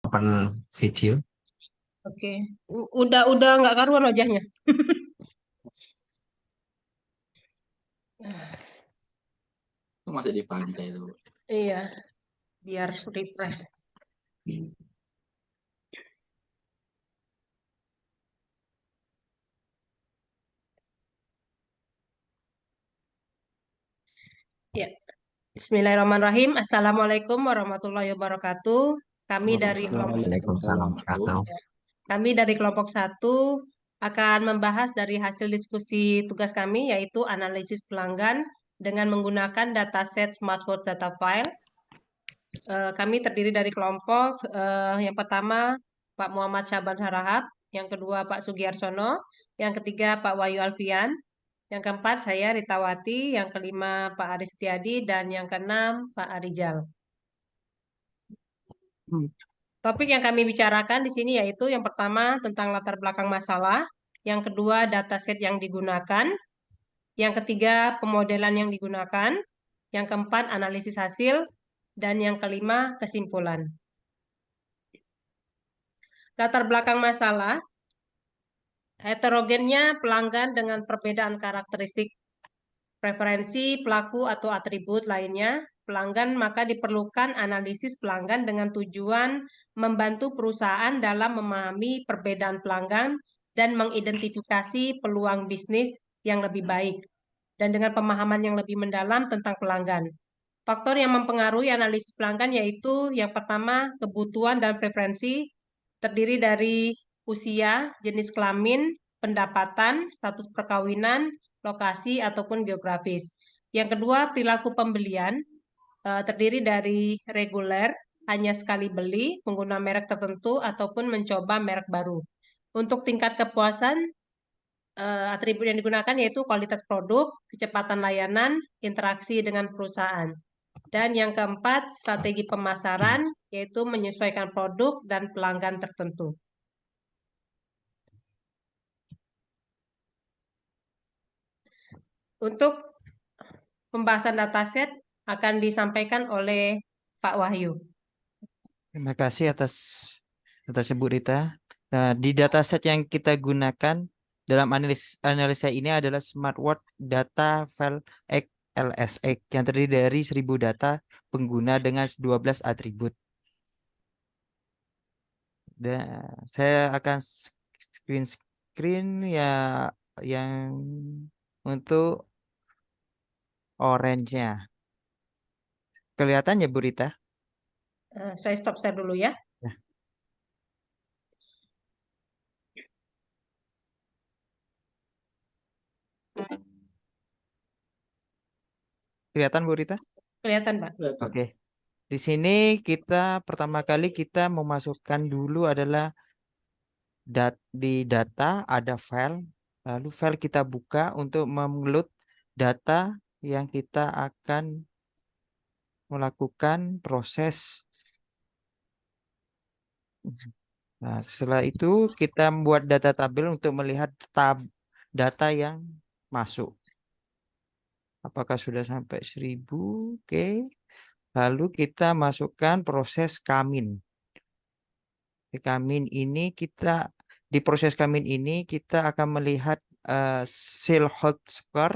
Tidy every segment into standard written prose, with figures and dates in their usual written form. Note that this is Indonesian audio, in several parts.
open video. Oke. Udah nggak karuan wajahnya. Itu masih dibaca itu. Iya, biar refresh. Ya. Bismillahirrahmanirrahim. Assalamualaikum warahmatullahi wabarakatuh. Kami dari kelompok Waalaikumsalam warahmatullahi Kami dari kelompok 1 akan membahas dari hasil diskusi tugas kami, yaitu analisis pelanggan dengan menggunakan dataset Smartworld Data File. Kami terdiri dari kelompok yang pertama Pak Muhammad Syaban Harahap, yang kedua Pak Sugiyarsono, yang ketiga Pak Wahyu Alfian, yang keempat saya Ritawati, yang kelima Pak Aris Setiadi, dan yang keenam Pak Arijal. Topik yang kami bicarakan di sini yaitu yang pertama tentang latar belakang masalah, yang kedua dataset yang digunakan, yang ketiga pemodelan yang digunakan, yang keempat analisis hasil, dan yang kelima kesimpulan. Latar belakang masalah, heterogennya pelanggan dengan perbedaan karakteristik preferensi, pelaku, atau atribut lainnya pelanggan, maka diperlukan analisis pelanggan dengan tujuan membantu perusahaan dalam memahami perbedaan pelanggan dan mengidentifikasi peluang bisnis yang lebih baik dan dengan pemahaman yang lebih mendalam tentang pelanggan. Faktor yang mempengaruhi analisis pelanggan yaitu yang pertama kebutuhan dan preferensi, terdiri dari usia, jenis kelamin, pendapatan, status perkawinan, lokasi ataupun geografis. Yang kedua, perilaku pembelian, terdiri dari reguler, hanya sekali beli, pengguna merek tertentu, ataupun mencoba merek baru. Untuk tingkat kepuasan, atribut yang digunakan yaitu kualitas produk, kecepatan layanan, interaksi dengan perusahaan. Dan yang keempat, strategi pemasaran, yaitu menyesuaikan produk dan pelanggan tertentu. Untuk pembahasan dataset akan disampaikan oleh Pak Wahyu. Terima kasih atas Ibu Rita. Nah, di dataset yang kita gunakan dalam analisa ini adalah SmartWorld Data File X LSX yang terdiri dari 1000 data pengguna dengan 12 atribut. Dan saya akan screen ya yang untuk orange-nya. Kelihatan ya Bu Rita? Saya stop share dulu ya. Ya. Kelihatan Bu Rita? Kelihatan, Pak. Oke. Di sini kita pertama kali kita memasukkan dulu adalah di data ada file, lalu file kita buka untuk meload data yang kita akan melakukan proses. Nah, setelah itu kita membuat data tabel untuk melihat data yang masuk. Apakah sudah sampai 1000? Oke. Lalu kita masukkan proses kamin. Di proses kamin ini kita akan melihat Silhouette score.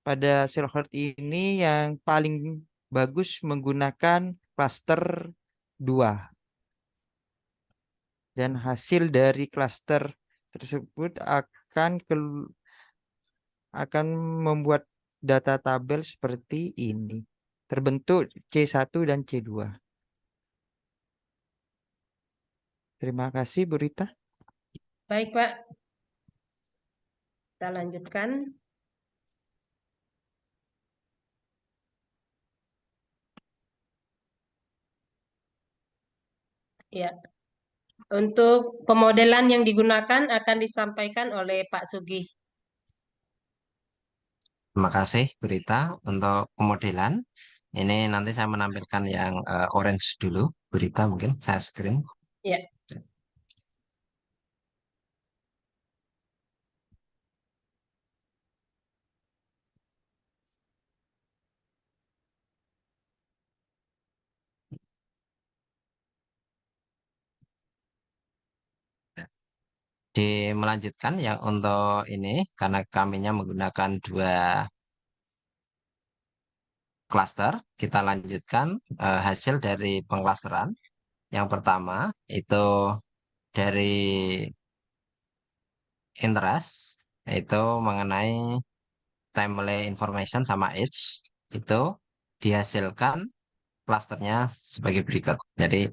Pada Silhouette ini yang paling bagus menggunakan cluster 2. Dan hasil dari cluster tersebut akan membuat data tabel seperti ini. Terbentuk C1 dan C2. Terima kasih Bu Rita. Baik, Pak. Kita lanjutkan. Ya. Untuk pemodelan yang digunakan akan disampaikan oleh Pak Sugi. Terima kasih Berita untuk pemodelan. Ini nanti saya menampilkan yang orange dulu. Berita mungkin saya screen. Ya. Melanjutkan yang untuk ini karena kaminya menggunakan 2 klaster, kita lanjutkan hasil dari pengklasteran. Yang pertama itu dari interest, itu mengenai timely information sama age, itu dihasilkan klasternya sebagai berikut. Jadi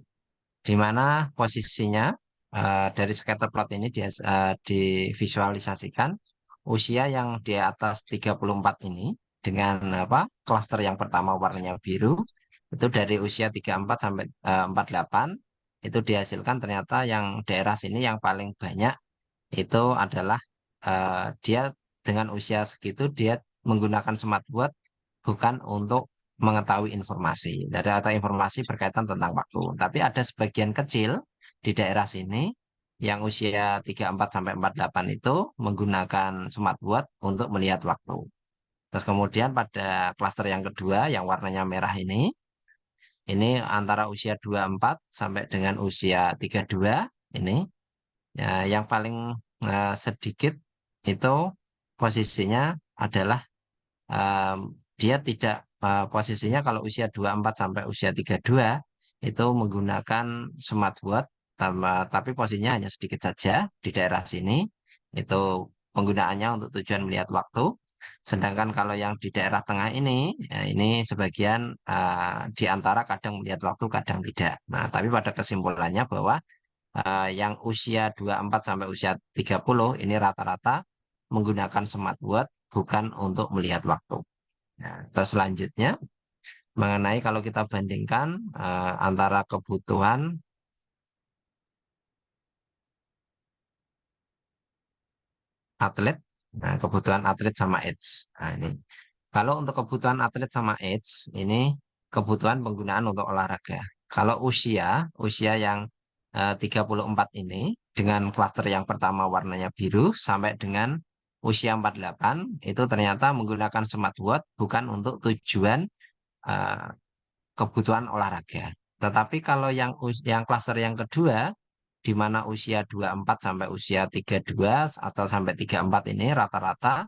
di mana posisinya dari scatter plot ini divisualisasikan usia yang di atas 34 ini dengan klaster yang pertama warnanya biru itu dari usia 34 sampai 48 itu dihasilkan ternyata yang daerah sini yang paling banyak itu adalah dia dengan usia segitu dia menggunakan smartwatch bukan untuk mengetahui informasi dari atau informasi berkaitan tentang waktu. Tapi ada sebagian kecil di daerah sini yang usia 34 sampai 48 itu menggunakan smartwatch untuk melihat waktu. Terus kemudian pada klaster yang kedua yang warnanya merah ini antara usia 24 sampai dengan usia 32 ini ya, yang paling sedikit itu posisinya adalah dia tidak posisinya kalau usia 24 sampai usia 32 itu menggunakan smartwatch tapi posisinya hanya sedikit saja di daerah sini itu penggunaannya untuk tujuan melihat waktu. Sedangkan kalau yang di daerah tengah ini ya ini sebagian di antara kadang melihat waktu kadang tidak. Nah, tapi pada kesimpulannya bahwa yang usia 24 sampai usia 30 ini rata-rata menggunakan smartwatch bukan untuk melihat waktu. Nah, terus selanjutnya mengenai kalau kita bandingkan antara kebutuhan atlet, kebutuhan atlet sama age. Nah, ini kalau untuk kebutuhan atlet sama age ini kebutuhan penggunaan untuk olahraga. Kalau usia yang 34 ini dengan klaster yang pertama warnanya biru sampai dengan usia 48 itu ternyata menggunakan smartwatch bukan untuk tujuan eh, kebutuhan olahraga. Tetapi kalau yang klaster yang kedua di mana usia 24 sampai usia 32 atau sampai 34 ini rata-rata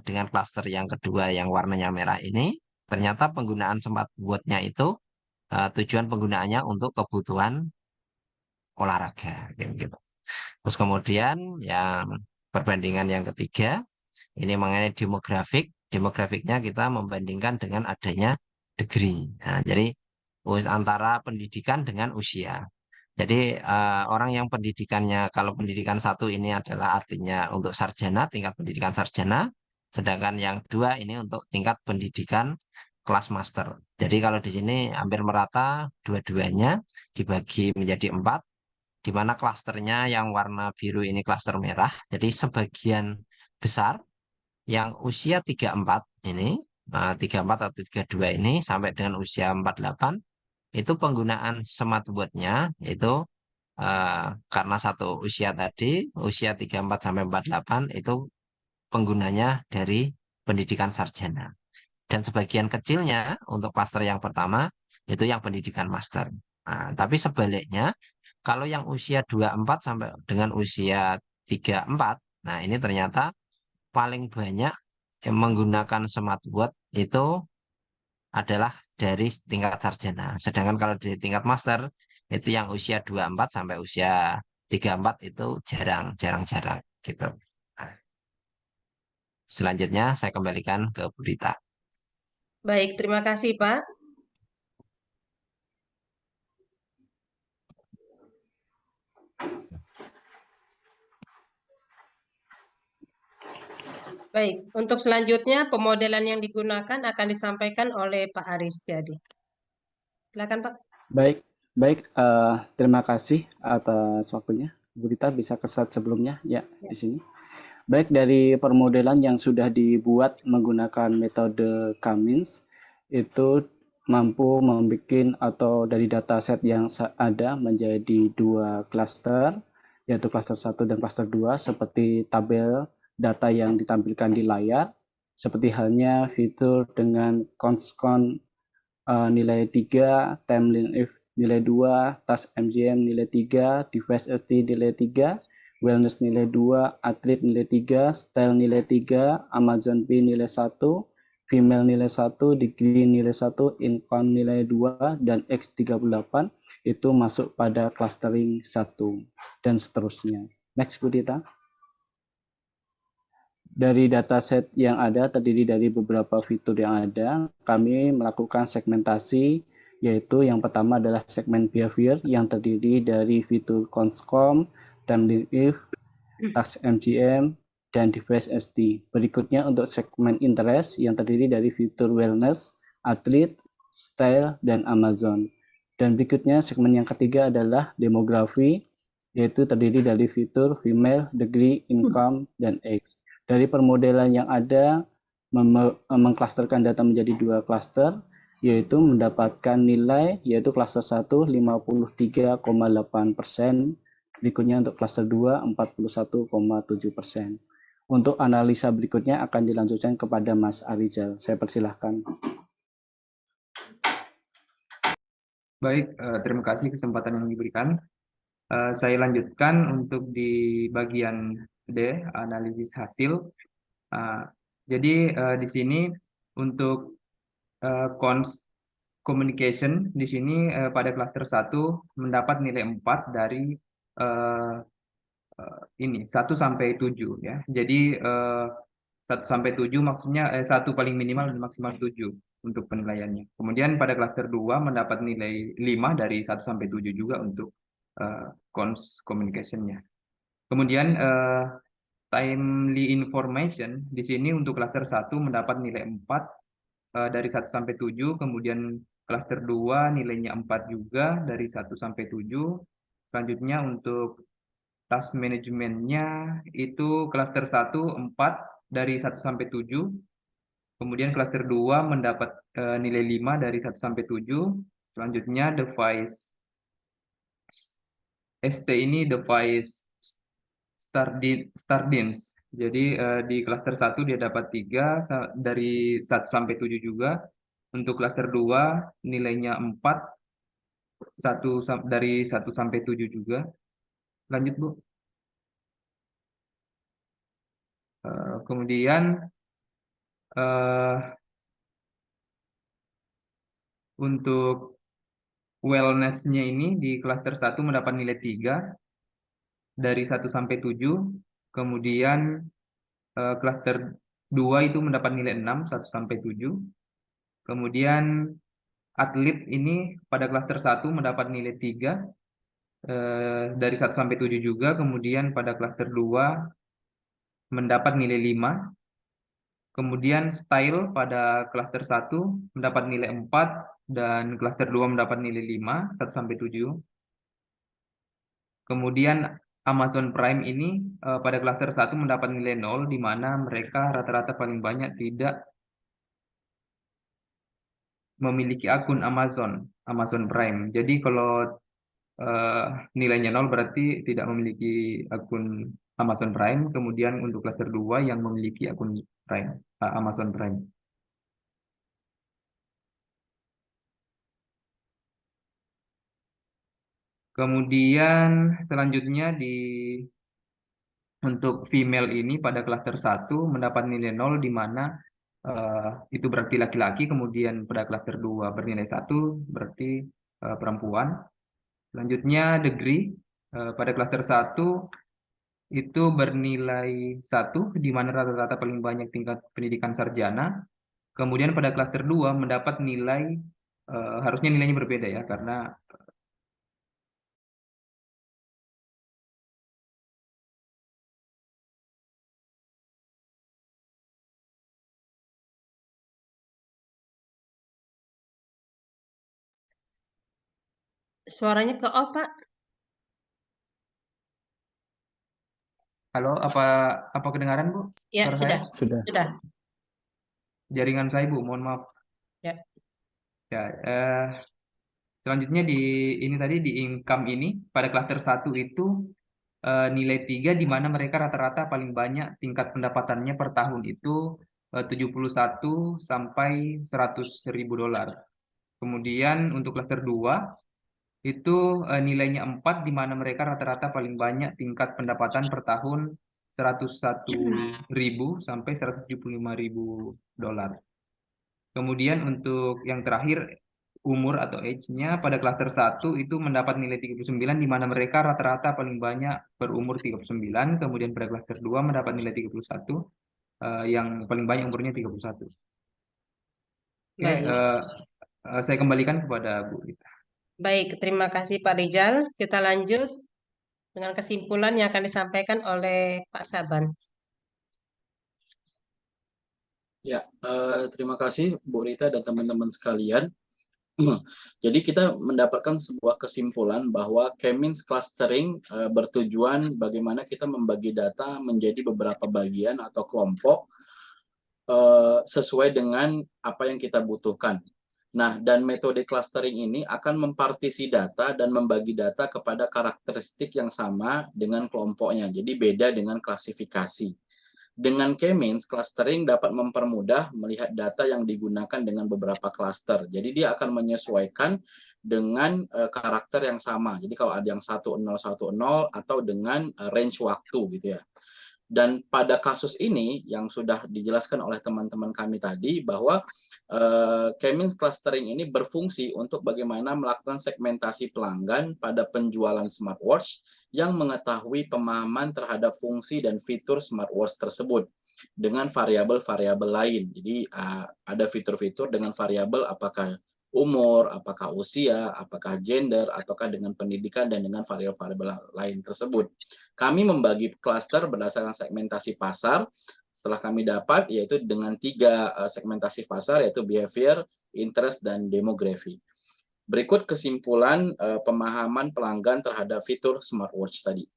dengan klaster yang kedua yang warnanya merah ini ternyata penggunaan smartwatch-nya itu tujuan penggunaannya untuk kebutuhan olahraga gitu. Terus kemudian yang perbandingan yang ketiga ini mengenai demografik. Demografiknya kita membandingkan dengan adanya degree. Nah, jadi antara pendidikan dengan usia. Jadi orang yang pendidikannya kalau pendidikan 1 ini adalah artinya untuk sarjana, tingkat pendidikan sarjana, sedangkan yang 2 ini untuk tingkat pendidikan kelas master. Jadi kalau di sini hampir merata dua-duanya dibagi menjadi 4, di mana klasternya yang warna biru ini klaster merah. Jadi sebagian besar yang usia 34 ini, 34 atau 32 ini sampai dengan usia 48 itu penggunaan smartwatch-nya itu karena satu usia tadi, usia 34 sampai 48 itu penggunanya dari pendidikan sarjana. Dan sebagian kecilnya untuk klaster yang pertama itu yang pendidikan master. Nah, tapi sebaliknya kalau yang usia 24 sampai dengan usia 34, nah ini ternyata paling banyak yang menggunakan smartwatch itu adalah dari tingkat sarjana. Sedangkan kalau di tingkat master itu yang usia 24 sampai usia 34 itu jarang-jarang gitu. Nah, selanjutnya saya kembalikan ke Bu Rita. Baik, terima kasih Pak. Baik, untuk selanjutnya pemodelan yang digunakan akan disampaikan oleh Pak Aris Jadi. Silakan Pak. Baik, baik. Terima kasih atas waktunya. Bu Rita bisa ke slide sebelumnya ya di sini. Baik, dari permodelan yang sudah dibuat menggunakan metode Cummins itu mampu membuat atau dari dataset yang ada menjadi 2 klaster, yaitu klaster 1 dan klaster 2 seperti tabel data yang ditampilkan di layar, seperti halnya fitur dengan konskon nilai 3, timeline if nilai 2, task MGM nilai 3, device LT nilai 3, wellness nilai 2, atlet nilai 3, style nilai 3, Amazon Pay nilai 1, female nilai 1, degree nilai 1, income nilai 2, dan X38 itu masuk pada clustering 1 dan seterusnya. Next, Bu Dita. Dari dataset yang ada terdiri dari beberapa fitur yang ada, kami melakukan segmentasi, yaitu yang pertama adalah segmen behavior yang terdiri dari fitur conscom, time if, task MGM, dan device SD. Berikutnya untuk segmen interest yang terdiri dari fitur wellness, atlet, style, dan Amazon. Dan berikutnya segmen yang ketiga adalah demografi, yaitu terdiri dari fitur female, degree, income, dan age. Dari permodelan yang ada, mengklasterkan data menjadi 2 klaster, yaitu mendapatkan nilai, yaitu klaster 1 53,8%, berikutnya untuk klaster 2 41,7%. Untuk analisa berikutnya akan dilanjutkan kepada Mas Arizal. Saya persilahkan. Baik, terima kasih kesempatan yang diberikan. Saya lanjutkan untuk di bagian D, analisis hasil. Jadi di sini untuk communication di sini pada klaster 1 mendapat nilai 4 dari ini 1 sampai 7 ya. Jadi 1 sampai 7 maksudnya 1 paling minimal dan maksimal 7 untuk penilaiannya. Kemudian pada klaster 2 mendapat nilai 5 dari 1 sampai 7 juga untuk communication-nya. Kemudian timely information di sini untuk klaster 1 mendapat nilai 4 dari 1 sampai 7, kemudian klaster 2 nilainya 4 juga dari 1 sampai 7. Selanjutnya untuk task manajemennya itu klaster 1 4 dari 1 sampai 7. Kemudian klaster 2 mendapat nilai 5 dari 1 sampai 7. Selanjutnya device ST ini device Stardins. Jadi di klaster 1 dia dapat 3 dari 1 sampai 7 juga. Untuk klaster 2 nilainya 4 dari 1 sampai 7 juga. Lanjut, Bu. Kemudian untuk wellness-nya ini di klaster 1 mendapat nilai 3 dari 1 sampai 7. Kemudian klaster 2 itu mendapat nilai 6 1 sampai 7. Kemudian atlet ini pada klaster 1 mendapat nilai 3 dari 1 sampai 7 juga. Kemudian pada klaster 2 mendapat nilai 5. Kemudian style pada klaster 1 mendapat nilai 4 dan klaster 2 mendapat nilai 5 1 sampai 7. Kemudian Amazon Prime ini pada klaster 1 mendapat nilai 0 di mana mereka rata-rata paling banyak tidak memiliki akun Amazon Prime. Jadi kalau nilainya 0 berarti tidak memiliki akun Amazon Prime. Kemudian untuk klaster 2 yang memiliki akun Amazon Prime. Kemudian selanjutnya untuk female ini pada klaster 1 mendapat nilai 0 di mana itu berarti laki-laki, kemudian pada klaster 2 bernilai 1 berarti perempuan. Selanjutnya degree pada klaster 1 itu bernilai 1 di mana rata-rata paling banyak tingkat pendidikan sarjana. Kemudian pada klaster 2 mendapat nilai harusnya nilainya berbeda ya karena Suaranya ke off, Pak. halo, apa kedengaran, Bu? Ya, Suara sudah. saya? Sudah. Jaringan saya, Bu, mohon maaf. Ya. Ya, selanjutnya ini tadi di income ini pada klaster 1 itu nilai 3 di mana mereka rata-rata paling banyak tingkat pendapatannya per tahun itu 71 sampai 100.000 dolar. Kemudian untuk klaster 2 itu nilainya 4, di mana mereka rata-rata paling banyak tingkat pendapatan per tahun 101.000 sampai 175.000 dolar. Kemudian untuk yang terakhir, umur atau age-nya pada klaster 1 itu mendapat nilai 39, di mana mereka rata-rata paling banyak berumur 39. Kemudian pada klaster 2 mendapat nilai 31, yang paling banyak umurnya 31. Oke, Baik. saya kembalikan kepada Bu Rita. Baik, terima kasih Pak Rizal. Kita lanjut dengan kesimpulan yang akan disampaikan oleh Pak Saban. Ya, terima kasih Bu Rita dan teman-teman sekalian. Jadi kita mendapatkan sebuah kesimpulan bahwa K-means clustering bertujuan bagaimana kita membagi data menjadi beberapa bagian atau kelompok sesuai dengan apa yang kita butuhkan. Nah, dan metode clustering ini akan mempartisi data dan membagi data kepada karakteristik yang sama dengan kelompoknya. Jadi beda dengan klasifikasi. Dengan K-means, clustering dapat mempermudah melihat data yang digunakan dengan beberapa cluster. Jadi dia akan menyesuaikan dengan karakter yang sama. Jadi kalau ada yang 1010 atau dengan range waktu gitu ya. Dan pada kasus ini yang sudah dijelaskan oleh teman-teman kami tadi bahwa K-means clustering ini berfungsi untuk bagaimana melakukan segmentasi pelanggan pada penjualan smartwatch yang mengetahui pemahaman terhadap fungsi dan fitur smartwatch tersebut dengan variabel-variabel lain. Jadi ada fitur-fitur dengan variabel apakah umur, apakah usia, apakah gender, ataukah dengan pendidikan dan dengan variabel-variabel lain tersebut. Kami membagi klaster berdasarkan segmentasi pasar. Setelah kami dapat yaitu dengan 3 segmentasi pasar, yaitu behavior, interest, dan demografi. Berikut kesimpulan pemahaman pelanggan terhadap fitur smartwatch tadi.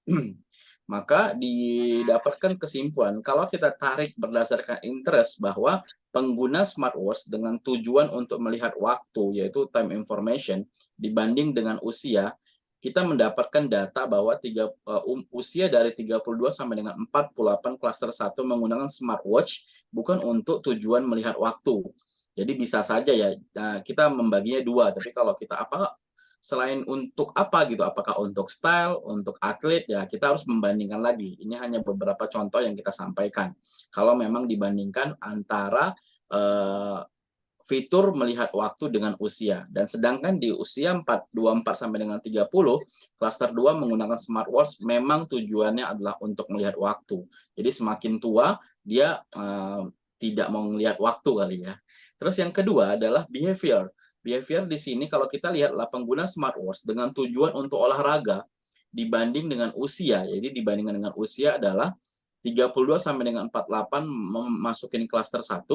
Maka didapatkan kesimpulan kalau kita tarik berdasarkan interest bahwa pengguna smartwatch dengan tujuan untuk melihat waktu, yaitu time information, dibanding dengan usia, kita mendapatkan data bahwa usia dari 32 sampai dengan 48 klaster 1 menggunakan smartwatch bukan untuk tujuan melihat waktu. Jadi bisa saja ya kita membaginya 2, tapi kalau kita selain untuk apa gitu, apakah untuk style, untuk atlet, ya kita harus membandingkan lagi. Ini hanya beberapa contoh yang kita sampaikan. Kalau memang dibandingkan antara fitur melihat waktu dengan usia. Dan sedangkan di usia 24 sampai dengan 30, klaster 2 menggunakan smartwatch memang tujuannya adalah untuk melihat waktu. Jadi semakin tua, dia tidak mau melihat waktu kali ya. Terus yang kedua adalah behavior. Behavior di sini kalau kita lihatlah pengguna smartwatch dengan tujuan untuk olahraga dibanding dengan usia. Jadi dibandingkan dengan usia adalah 32 sampai dengan 48 memasukin klaster 1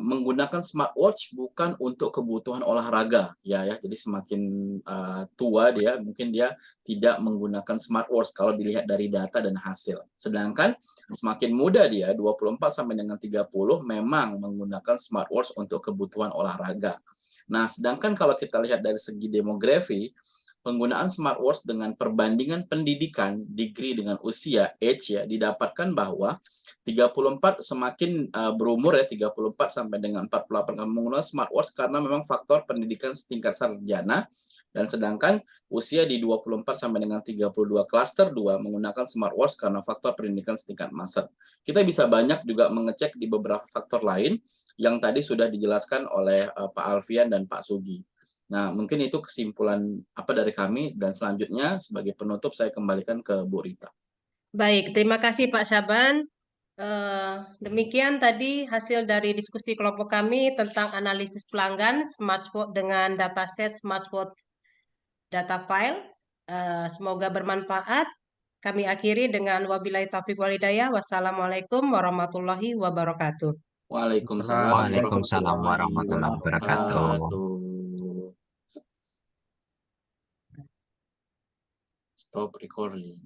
menggunakan smartwatch bukan untuk kebutuhan olahraga ya. Jadi semakin tua dia mungkin dia tidak menggunakan smartwatch kalau dilihat dari data dan hasil. Sedangkan semakin muda dia 24 sampai dengan 30 memang menggunakan smartwatch untuk kebutuhan olahraga. Nah, sedangkan kalau kita lihat dari segi demografi, penggunaan smartwatch dengan perbandingan pendidikan, degree dengan usia, age ya, didapatkan bahwa 34 semakin berumur ya, 34 sampai dengan 48 menggunakan smartwatch karena memang faktor pendidikan setingkat sarjana, dan sedangkan usia di 24 sampai dengan 32 klaster 2 menggunakan smartwatch karena faktor pendidikan setingkat master. Kita bisa banyak juga mengecek di beberapa faktor lain yang tadi sudah dijelaskan oleh Pak Alfian dan Pak Sugi. Nah, mungkin itu kesimpulan dari kami, dan selanjutnya sebagai penutup saya kembalikan ke Bu Rita. Baik, terima kasih Pak Saban. Demikian tadi hasil dari diskusi kelompok kami tentang analisis pelanggan smartwatch dengan dataset smartwatch data file. Semoga bermanfaat. Kami akhiri dengan wabillahi taufiq walhidayah. Wassalamualaikum warahmatullahi wabarakatuh. Waalaikumsalam Waalaikumsalam warahmatullahi wabarakatuh. Stop recording.